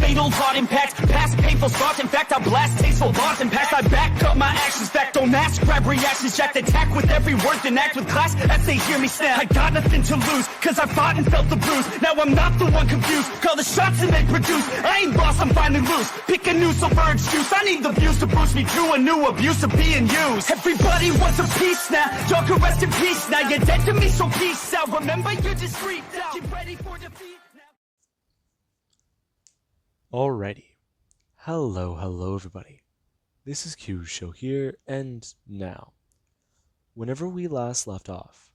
fatal heart impact, past painful scars. In fact, I blast tasteful bars and past. I back up my actions, fact don't ask, grab reactions, jacked attack with every word, then act with class as they hear me snap. I got nothing to lose, cause I fought and felt the bruise. Now I'm not the one confused, call the shots and they produce. I ain't lost, I'm finally loose, pick a new silver excuse. I need the views to boost me to a new abuse of being used. Everybody wants a piece now, y'all can rest in peace now. You're dead to me, so peace out. Remember, you're discreet now. Get ready for defeat now. Alrighty. Hello everybody. This is Q's show here, and now. Whenever we last left off,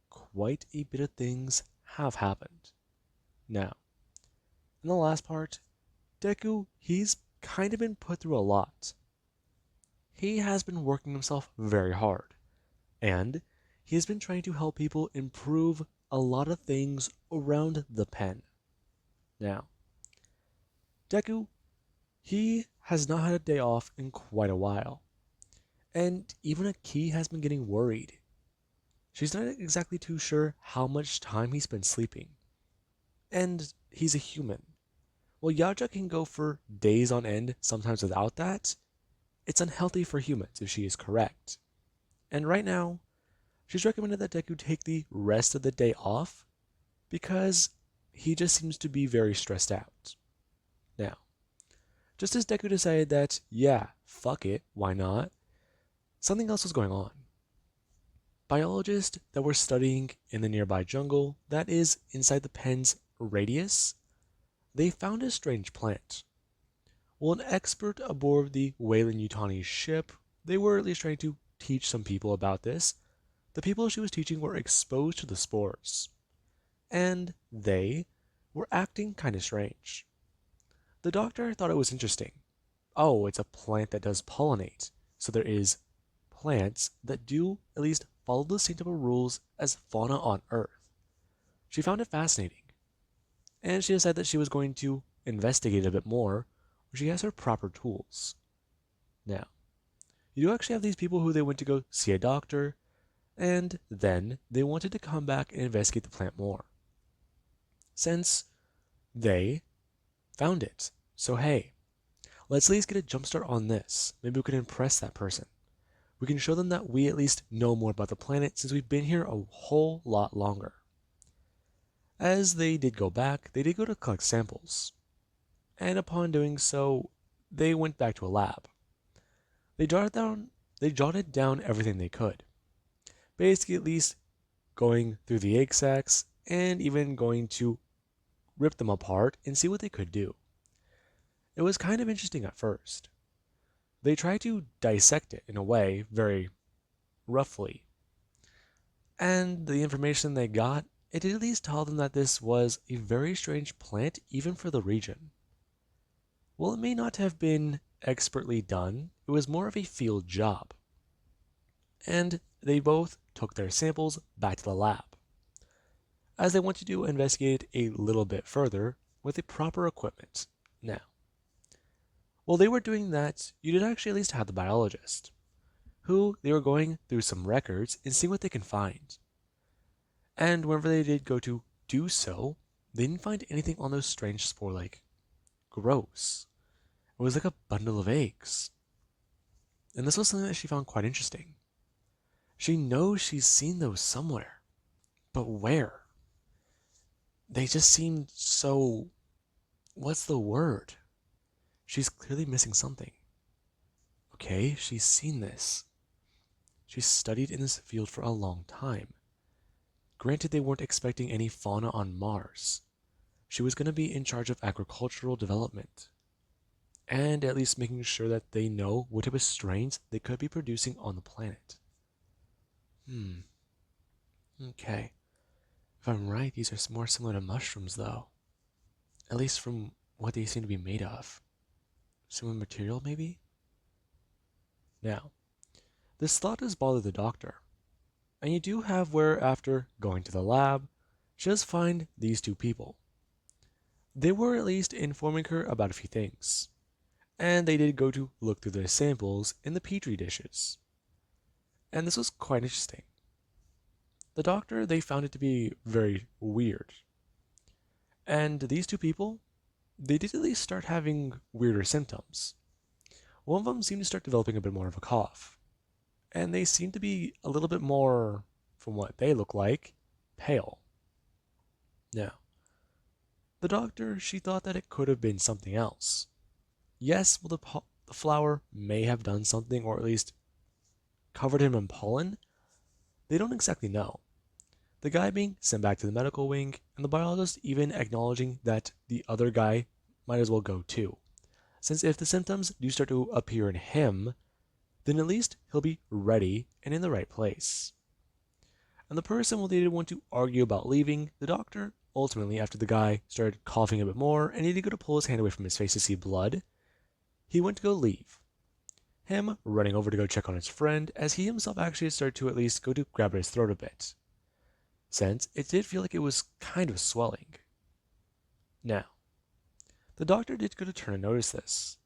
quite a bit of things have happened. Now, in the last part, Deku, he's kind of been put through a lot. He has been working himself very hard, and he has been trying to help people improve a lot of things around the pen. Now, Deku, he has not had a day off in quite a while, and even Aki has been getting worried. She's not exactly too sure how much time he's been sleeping, and he's a human. While yautja can go for days on end, sometimes without that, it's unhealthy for humans if she is correct. And right now, she's recommended that Deku take the rest of the day off because he just seems to be very stressed out. Now, just as Deku decided that, yeah, fuck it, why not, something else was going on. Biologists that were studying in the nearby jungle that is inside the pen's radius, they found a strange plant. Well, an expert aboard the Weyland-Yutani's ship, they were at least trying to teach some people about this. The people she was teaching were exposed to the spores, and they were acting kind of strange. The doctor thought it was interesting. Oh, it's a plant that does pollinate, so there is plants that do at least follow the same type of rules as fauna on Earth. She found it fascinating, and she decided that she was going to investigate a bit more when she has her proper tools. Now, you do actually have these people who they went to go see a doctor, and then they wanted to come back and investigate the plant more. Since they found it. So hey, let's at least get a jumpstart on this. Maybe we can impress that person. We can show them that we at least know more about the planet since we've been here a whole lot longer. As they did go back, they did go to collect samples. And upon doing so, they went back to a lab. They jotted down everything they could. Basically at least going through the egg sacs and even going to rip them apart and see what they could do. It was kind of interesting at first. They tried to dissect it in a way, very roughly. And the information they got, it did at least tell them that this was a very strange plant even for the region. While it may not have been expertly done, it was more of a field job. And they both took their samples back to the lab, as they wanted to investigate a little bit further with the proper equipment. Now, while they were doing that, you did actually at least have the biologist, who they were going through some records and seeing what they can find. And whenever they did go to do so, they didn't find anything on those strange spore-like. Gross. It was like a bundle of eggs. And this was something that she found quite interesting. She knows she's seen those somewhere, but where? They just seemed so... what's the word? She's clearly missing something. Okay, she's seen this. She's studied in this field for a long time. Granted, they weren't expecting any fauna on Mars. She was going to be in charge of agricultural development, and at least making sure that they know what type of strains they could be producing on the planet. Okay. If I'm right, these are more similar to mushrooms, though. At least from what they seem to be made of. Similar material, maybe? Now, this thought does bother the doctor. And you do have where, after going to the lab, she does find these two people. They were at least informing her about a few things. And they did go to look through their samples in the petri dishes. And this was quite interesting. The doctor, they found it to be very weird. And these two people, they did at least start having weirder symptoms. One of them seemed to start developing a bit more of a cough, and they seemed to be a little bit more, from what they look like, pale. Now, the doctor, she thought that it could have been something else. Yes, well, the flower may have done something, or at least covered him in pollen. They don't exactly know. The guy being sent back to the medical wing, and the biologist even acknowledging that the other guy might as well go too. Since if the symptoms do start to appear in him, then at least he'll be ready and in the right place. And the person, well, they didn't want to argue about leaving, the doctor, ultimately, after the guy started coughing a bit more and needed to go to pull his hand away from his face to see blood, he went to go leave. Him running over to go check on his friend, as he himself actually started to at least go to grab at his throat a bit, since it did feel like it was kind of swelling. Now, the doctor did go to turn and notice this.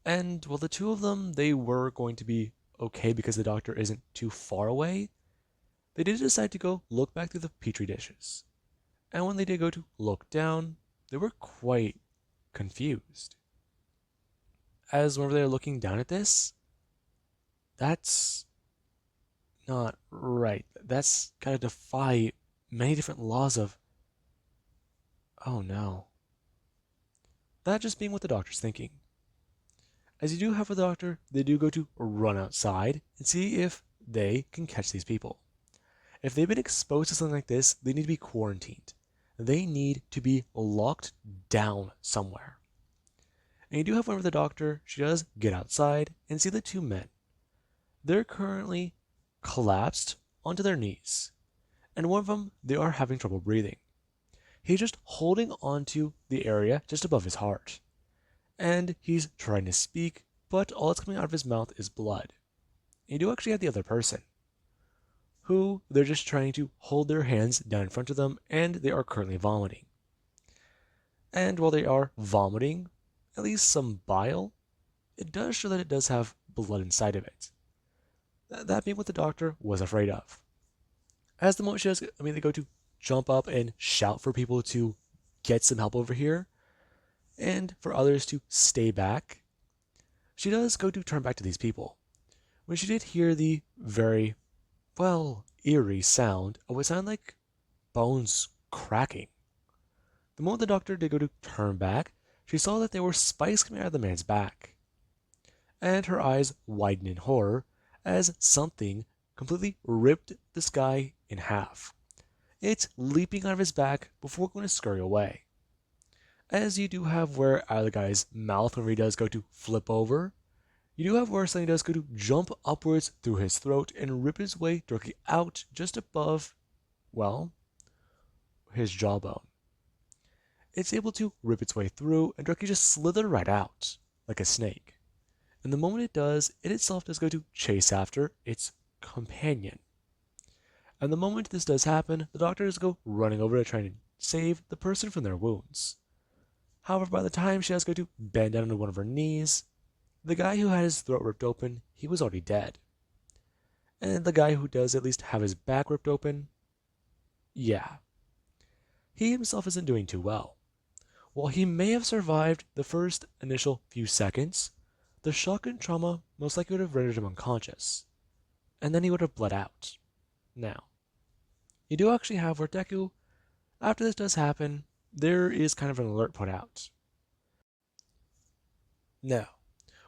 And while the two of them, they were going to be okay because the doctor isn't too far away, they did decide to go look back through the petri dishes. And when they did go to look down, they were quite confused. As whenever they're looking down at this, that's not right. That's gotta defy many different laws of. Oh no. That just being what the doctor's thinking. As you do have with the doctor, they do go to run outside and see if they can catch these people. If they've been exposed to something like this, they need to be quarantined. They need to be locked down somewhere. And you do have one with the doctor, she does get outside and see the two men. They're currently collapsed onto their knees. And one of them, they are having trouble breathing. He's just holding onto the area just above his heart. And he's trying to speak, but all that's coming out of his mouth is blood. And you do actually have the other person, who they're just trying to hold their hands down in front of them, and they are currently vomiting. And while they are vomiting, at least some bile, it does show that it does have blood inside of it. That being what the doctor was afraid of. As the moment she does, they go to jump up and shout for people to get some help over here, and for others to stay back, she does go to turn back to these people. When she did hear the very, eerie sound of what sounded like bones cracking. The moment the doctor did go to turn back, she saw that there were spikes coming out of the man's back. And her eyes widened in horror as something completely ripped this guy in half. It's leaping out of his back before going to scurry away. As you do have where out of the guy's mouth whenever he does go to flip over, you do have where something does go to jump upwards through his throat and rip his way directly out just above, his jawbone. It's able to rip its way through and directly just slither right out, like a snake. And the moment it does, it itself does go to chase after its companion. And the moment this does happen, the doctor does go running over to try to save the person from their wounds. However, by the time she does go to bend down onto one of her knees, the guy who had his throat ripped open, he was already dead. And the guy who does at least have his back ripped open, he himself isn't doing too well. While he may have survived the first initial few seconds, the shock and trauma most likely would have rendered him unconscious, and then he would have bled out. Now, you do actually have where Deku, after this does happen, there is kind of an alert put out. Now,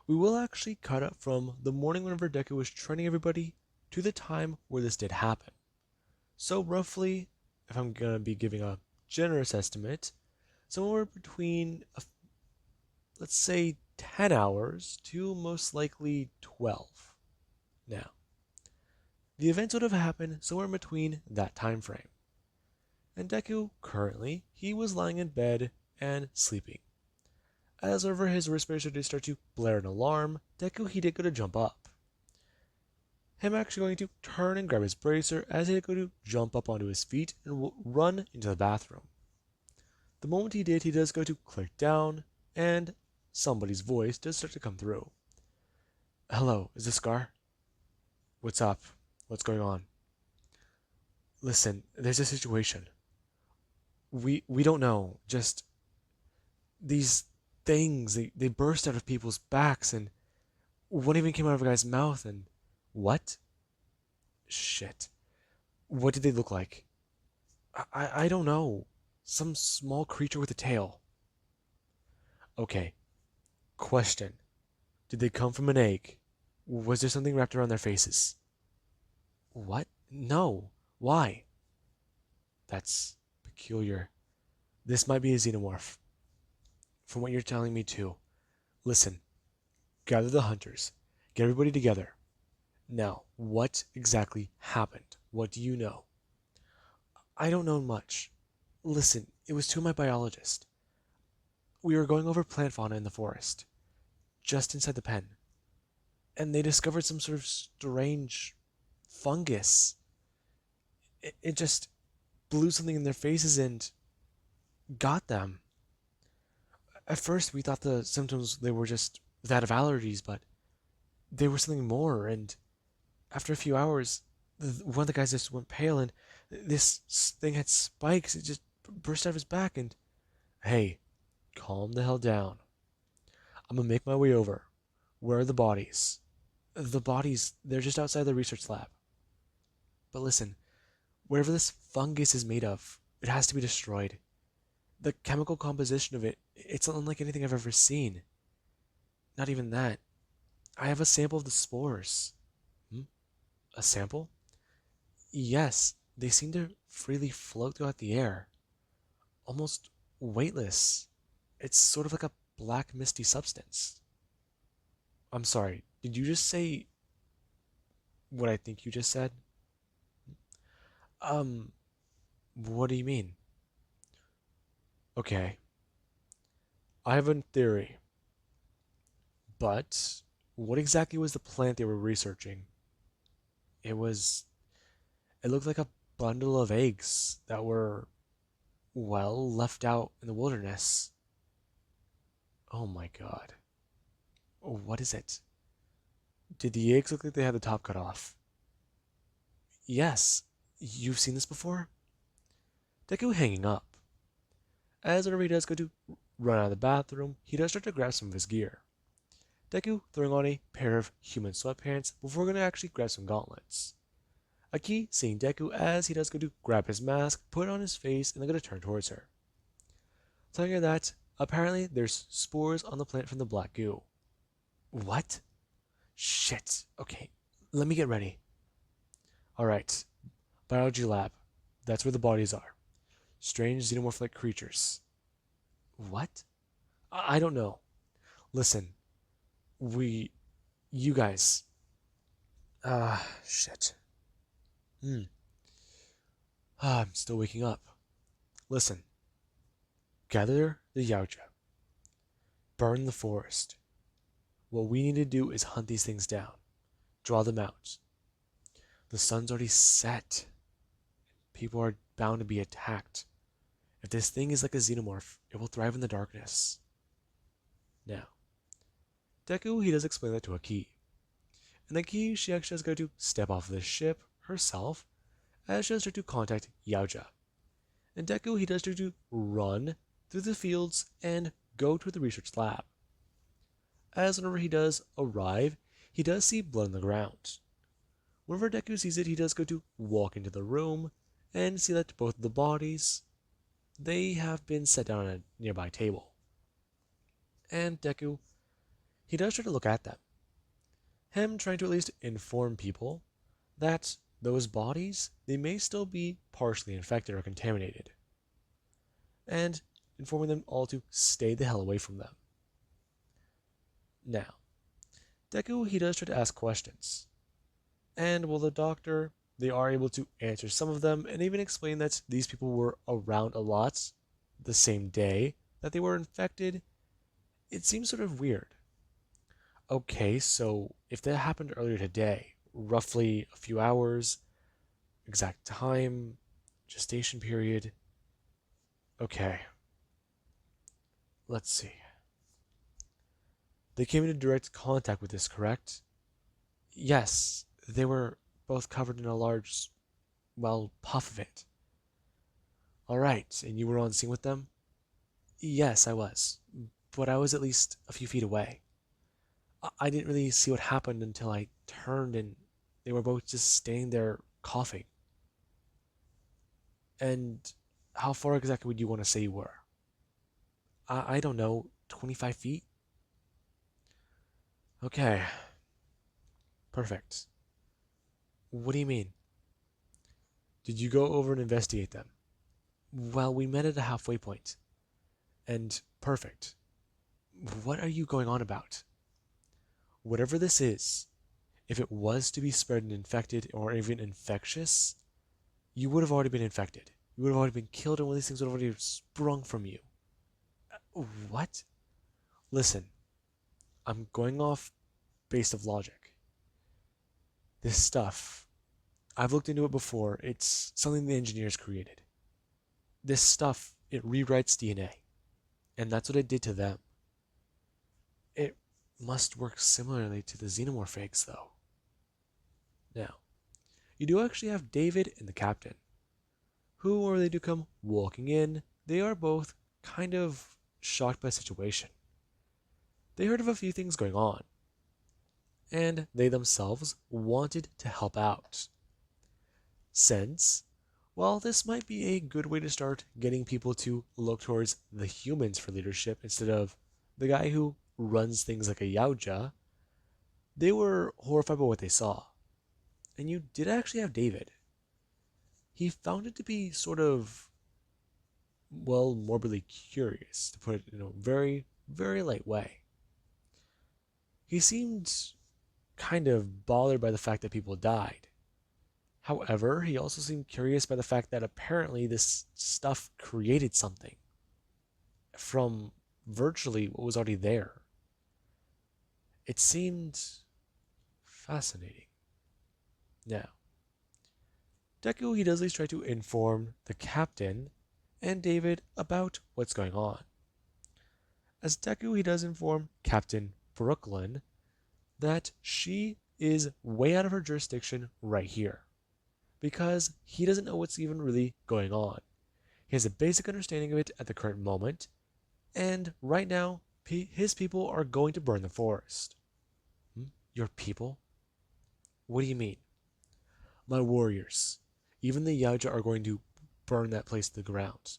we will actually cut up from the morning whenever Deku was training everybody to the time where this did happen. So roughly, if I'm going to be giving a generous estimate, somewhere between, let's say, 10 hours to most likely 12. Now, the events would have happened somewhere in between that time frame. And Deku, currently, he was lying in bed and sleeping. As over his wristband did start to blare an alarm, Deku, he did go to jump up. Him actually going to turn and grab his bracer as he did go to jump up onto his feet and run into the bathroom. The moment he did, he does go to click down, and somebody's voice does start to come through. Hello, is this Scar? What's up? What's going on? Listen, there's a situation. We don't know. Just these things, they burst out of people's backs, and one even came out of a guy's mouth, and what? Shit. What did they look like? I don't know. Some small creature with a tail. Okay, question. Did they come from an egg? Was there something wrapped around their faces? What? No. Why? That's peculiar. This might be a xenomorph. From what you're telling me, too. Listen, gather the hunters. Get everybody together. Now, what exactly happened? What do you know? I don't know much. Listen, it was to my biologist. We were going over plant fauna in the forest, just inside the pen, and they discovered some sort of strange fungus. It just blew something in their faces and got them. At first, we thought the symptoms they were just that of allergies, but they were something more. And after a few hours, one of the guys just went pale, and this thing had spikes. It just burst out of his back. And hey, calm the hell down. I'm gonna make my way over. Where are the bodies? The bodies, they're just outside the research lab. But listen, whatever this fungus is made of, it has to be destroyed. The chemical composition of it, it's unlike anything I've ever seen. Not even that. I have a sample of the spores. Hmm? A sample? Yes, they seem to freely float throughout the air. Almost weightless. It's sort of like a black misty substance. I'm sorry, did you just say what I think you just said? Um, what do you mean? Okay, I have a theory, but what exactly was the plant they were researching? It was, it looked like a bundle of eggs that were, well, left out in the wilderness. Oh my god. What is it? Did the eggs look like they had the top cut off? Yes. You've seen this before? Deku hanging up. As whenever he does go to run out of the bathroom, he does start to grab some of his gear. Deku throwing on a pair of human sweatpants before going to actually grab some gauntlets. Aki seeing Deku as he does go to grab his mask, put it on his face, and then go to turn towards her. Telling her that, apparently there's spores on the plant from the black goo. What? Shit. Okay, let me get ready. Alright, biology lab. That's where the bodies are. Strange xenomorph-like creatures. What? I don't know. Listen, you guys. Shit. I'm still waking up. Listen, gather the yautja. Burn the forest. What we need to do is hunt these things down. Draw them out. The sun's already set. People are bound to be attacked. If this thing is like a xenomorph, it will thrive in the darkness. Now, Deku, he does explain that to Aki. And Aki, she actually has got to step off the ship herself, as she has to contact Yautja. And Deku, he does to run through the fields and go to the research lab. As whenever he does arrive, he does see blood on the ground. Whenever Deku sees it, he does go to walk into the room and see that both of the bodies, they have been set down on a nearby table. And Deku, he does try to look at them. Him trying to at least inform people that those bodies, they may still be partially infected or contaminated. And informing them all to stay the hell away from them. Now, Deku, he does try to ask questions. And while the doctor, they are able to answer some of them and even explain that these people were around a lot the same day that they were infected, it seems sort of weird. Okay, so if that happened earlier today, roughly a few hours, exact time, gestation period. Okay. Let's see. They came into direct contact with this, correct? Yes, they were both covered in a large, well, puff of it. Alright, and you were on scene with them? Yes, I was, but I was at least a few feet away. I didn't really see what happened until I turned and they were both just standing there coughing. And how far exactly would you want to say you were? I don't know, 25 feet? Okay, perfect. What do you mean? Did you go over and investigate them? Well, we met at a halfway point. And perfect. What are you going on about? Whatever this is, if it was to be spread and infected or even infectious, you would have already been infected. You would have already been killed, and one of these things would have already sprung from you. What? Listen, I'm going off based of logic. This stuff, I've looked into it before. It's something the engineers created. This stuff, it rewrites DNA, and that's what it did to them. It must work similarly to the xenomorph eggs, though. Now, you do actually have David and the captain, who, when they do come walking in, they are both kind of shocked by the situation. They heard of a few things going on, and they themselves wanted to help out. Since, well, this might be a good way to start getting people to look towards the humans for leadership instead of the guy who runs things like a yautja, they were horrified by what they saw. And you did actually have David. He found it to be sort of, well, morbidly curious, to put it in a very, very light way. He seemed kind of bothered by the fact that people died. However, he also seemed curious by the fact that apparently this stuff created something from virtually what was already there. It seemed fascinating. Now, Deku, he does at least try to inform the captain and David about what's going on. As Deku, he does inform Captain Brooklyn that she is way out of her jurisdiction right here, because he doesn't know what's even really going on. He has a basic understanding of it at the current moment, and right now, his people are going to burn the forest. Your people? What do you mean? My warriors. Even the yautja are going to burn that place to the ground.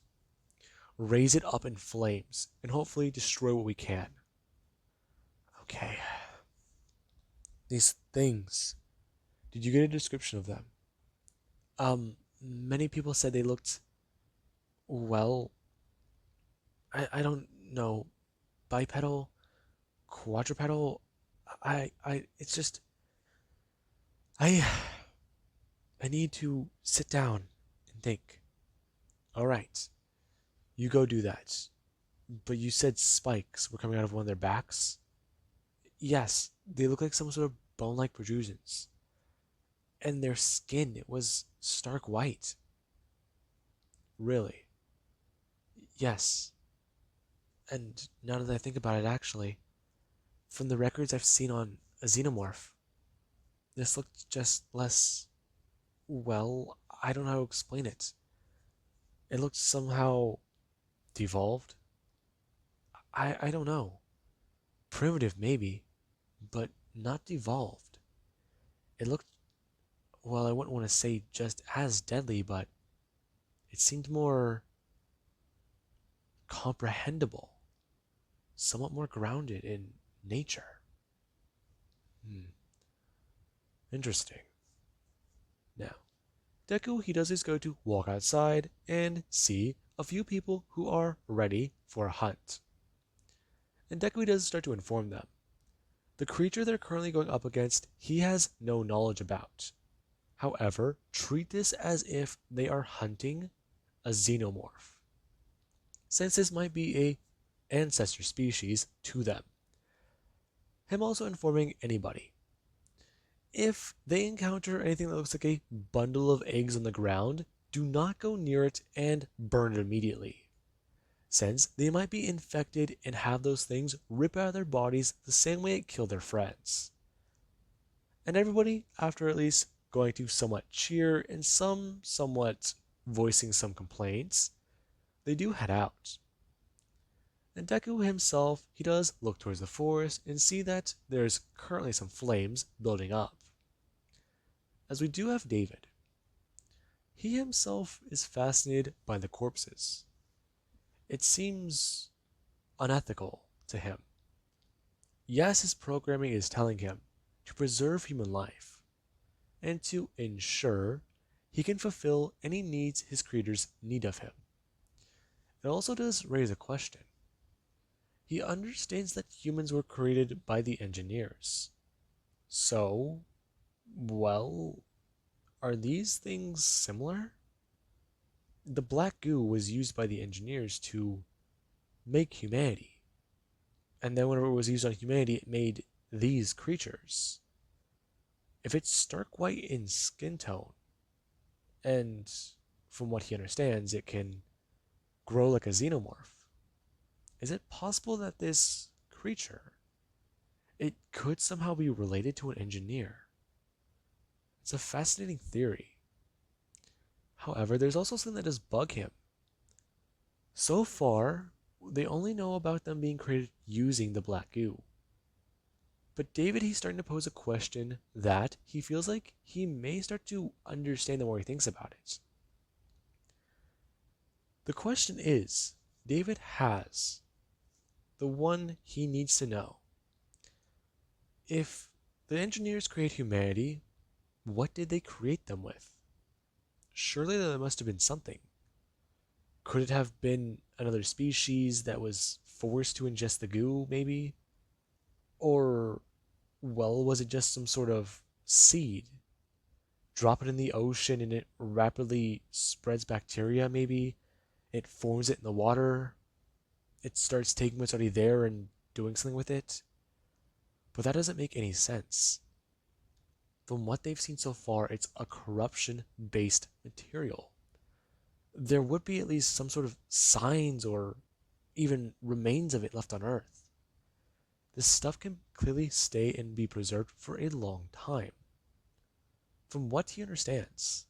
Raise it up in flames, and hopefully destroy what we can. Okay. These things. Did you get a description of them? Many people said they looked, well, I don't know, bipedal, quadrupedal. It's just, I, I need to sit down and think. All right, you go do that. But you said spikes were coming out of one of their backs? Yes, they look like some sort of bone-like protrusions. And their skin, it was stark white. Really? Yes. And now that I think about it, actually, from the records I've seen on a xenomorph, this looked just less, well, I don't know how to explain it. It looked somehow devolved. I don't know. Primitive, maybe, but not devolved. It looked, well, I wouldn't want to say just as deadly, but it seemed more comprehensible, somewhat more grounded in nature. Hmm. Interesting. Now, Deku, he does his go to walk outside and see a few people who are ready for a hunt. And Deku does start to inform them. The creature they're currently going up against, he has no knowledge about. However, treat this as if they are hunting a xenomorph, since this might be a ancestor species to them. Him also informing anybody. If they encounter anything that looks like a bundle of eggs on the ground, do not go near it and burn it immediately, since they might be infected and have those things rip out of their bodies the same way it killed their friends. And everybody, after at least going to somewhat cheer and somewhat voicing some complaints, they do head out. And Deku himself, he does look towards the forest and see that there's currently some flames building up. As we do have David, he himself is fascinated by the corpses. It seems unethical to him. Yes, his programming is telling him to preserve human life and to ensure he can fulfill any needs his creators need of him. It also does raise a question. He understands that humans were created by the engineers. So, well, are these things similar? The black goo was used by the engineers to make humanity. And then whenever it was used on humanity, it made these creatures. If it's stark white in skin tone, and from what he understands, it can grow like a xenomorph, is it possible that this creature, it could somehow be related to an engineer? It's a fascinating theory. However, there's also something that does bug him. So far, they only know about them being created using the black goo. But David, he's starting to pose a question that he feels like he may start to understand the more he thinks about it. The question is, David has the one he needs to know. If the engineers create humanity, what did they create them with? Surely there must have been something. Could it have been another species that was forced to ingest the goo, maybe? Or, well, was it just some sort of seed? Drop it in the ocean and it rapidly spreads bacteria, maybe? It forms it in the water. It starts taking what's already there and doing something with it. But that doesn't make any sense. From what they've seen so far, it's a corruption-based material. There would be at least some sort of signs or even remains of it left on Earth. This stuff can clearly stay and be preserved for a long time. From what he understands,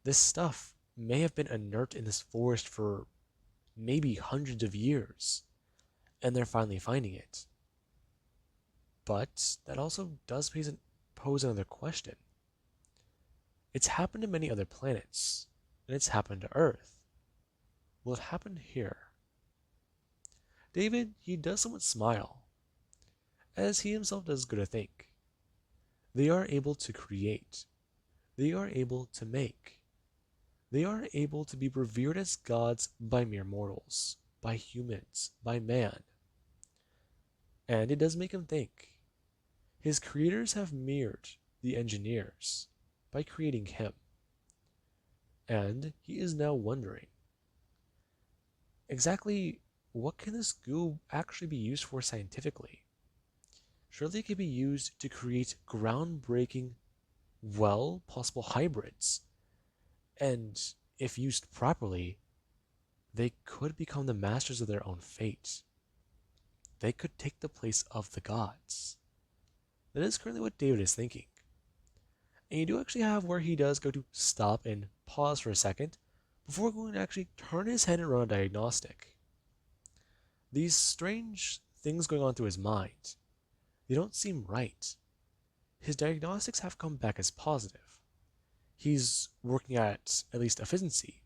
this stuff may have been inert in this forest for maybe hundreds of years, and they're finally finding it. But that also does pose another question. It's happened to many other planets, and it's happened to Earth. Will it happen here? David, he does somewhat smile, as he himself does go to think. They are able to create. They are able to make. They are able to be revered as gods by mere mortals, by humans, by man. And it does make him think. His creators have mirrored the engineers by creating him. And he is now wondering, exactly what can this goo actually be used for scientifically? Surely it could be used to create groundbreaking, well, possible hybrids. And if used properly, they could become the masters of their own fate. They could take the place of the gods. That is currently what David is thinking. And you do actually have where he does go to stop and pause for a second before going to actually turn his head and run a diagnostic. These strange things going on through his mind, they don't seem right. His diagnostics have come back as positive. He's working at least efficiency.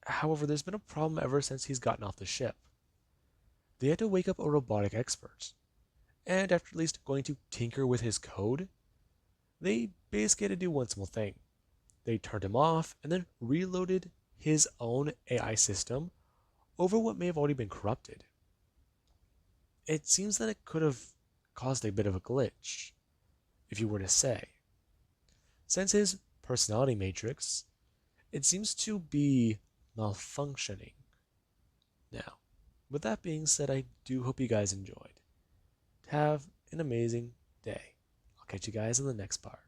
However, there's been a problem ever since he's gotten off the ship. They had to wake up a robotic expert. And after at least going to tinker with his code, they basically had to do one simple thing. They turned him off and then reloaded his own AI system over what may have already been corrupted. It seems that it could have caused a bit of a glitch, if you were to say. Since his personality matrix, it seems to be malfunctioning. Now, with that being said, I do hope you guys enjoyed. Have an amazing day. I'll catch you guys in the next part.